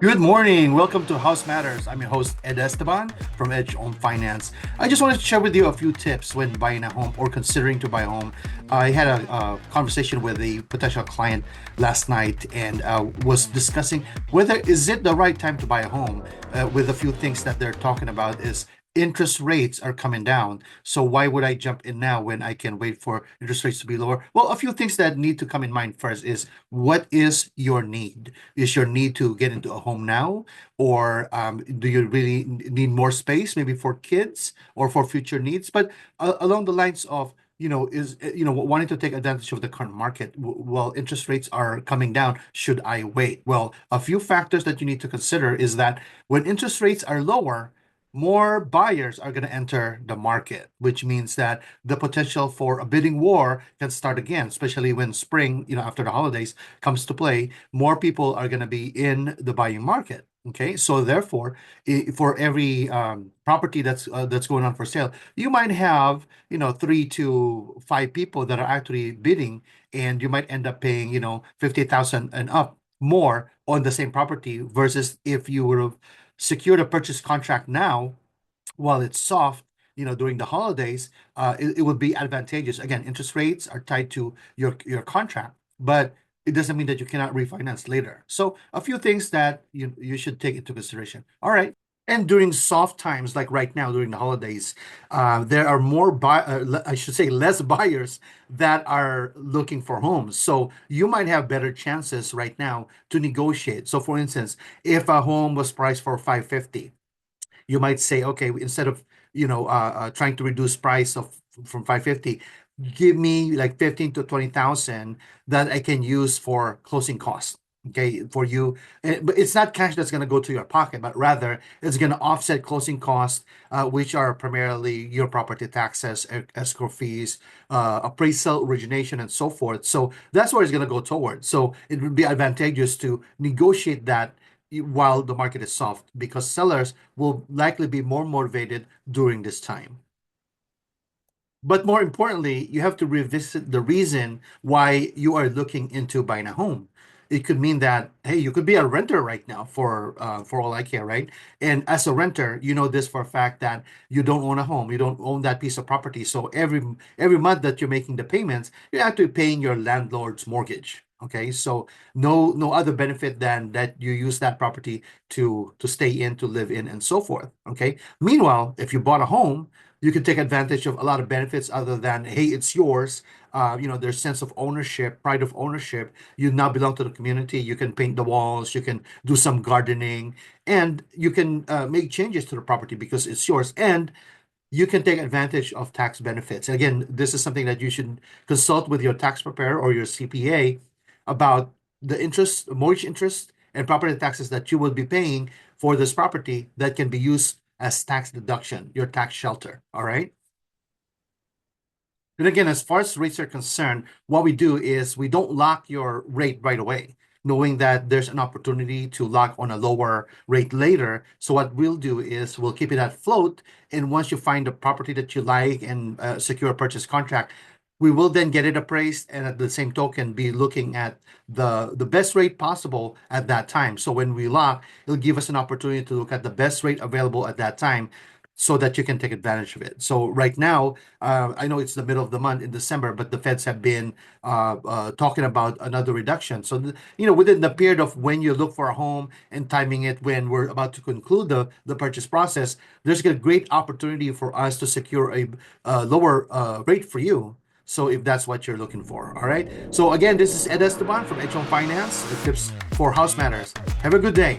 Good morning. Welcome to House Matters. I'm your host, Ed Esteban from Edge on Finance. I just wanted to share with you a few tips when buying a home or considering to buy a home. I had a conversation with a potential client last night and was discussing whether is it the right time to buy a home. With a few things that they're talking about is interest rates are coming down. So why would I jump in now when I can wait for interest rates to be lower? Well, a few things that need to come in mind first is what is your need? Is your need to get into a home now, or do you really need more space, maybe for kids or for future needs? But along the lines of wanting to take advantage of the current market. Well, interest rates are coming down. Should I wait? Well, a few factors that you need to consider is that when interest rates are lower, more buyers are going to enter the market, which means that the potential for a bidding war can start again, especially when spring, after the holidays comes to play. More people are going to be in the buying market. Okay, so therefore, for every property that's going on for sale, you might have 3 to 5 people that are actually bidding, and you might end up paying 50,000 and up more on the same property versus if you would have secured a purchase contract now while it's soft, during the holidays, it would be advantageous. Again, interest rates are tied to your contract, but it doesn't mean that you cannot refinance later. So a few things that you should take into consideration. All right. And during soft times, like right now during the holidays, there are I should say less buyers that are looking for homes. So you might have better chances right now to negotiate. So for instance, if a home was priced for 550, you might say, okay, instead of trying to reduce price of from 550, give me like 15 to 20,000 that I can use for closing costs. Okay, for you, but it's not cash that's going to go to your pocket, but rather it's going to offset closing costs, which are primarily your property taxes, escrow fees, appraisal, origination, and so forth. So that's where it's going to go toward. So it would be advantageous to negotiate that while the market is soft because sellers will likely be more motivated during this time. But more importantly, you have to revisit the reason why you are looking into buying a home. It could mean that, hey, you could be a renter right now for all I care, right? And as a renter, you know this for a fact that you don't own a home, you don't own that piece of property. So every month that you're making the payments, you're actually paying your landlord's mortgage. Okay, so no other benefit than that you use that property to stay in, to live in, and so forth. Okay. Meanwhile, if you bought a home, you can take advantage of a lot of benefits other than, hey, it's yours. There's sense of ownership, pride of ownership. You now belong to the community. You can paint the walls, you can do some gardening, and you can make changes to the property because it's yours. And you can take advantage of tax benefits. And again, this is something that you should consult with your tax preparer or your CPA about the interest, mortgage interest, and property taxes that you will be paying for this property that can be used as tax deduction, your tax shelter. All right. And again, as far as rates are concerned, what we do is we don't lock your rate right away, knowing that there's an opportunity to lock on a lower rate later. So what we'll do is we'll keep it at float. And once you find a property that you like and secure a purchase contract, we will then get it appraised and at the same token be looking at the best rate possible at that time. So when we lock, it'll give us an opportunity to look at the best rate available at that time so that you can take advantage of it. So right now, I know it's the middle of the month in December, but the Feds have been talking about another reduction. So, within the period of when you look for a home and timing it when we're about to conclude the purchase process, there's a great opportunity for us to secure a lower rate for you. So if that's what you're looking for, all right. So again, this is Ed Esteban from H1 Finance, the tips for house matters. Have a good day.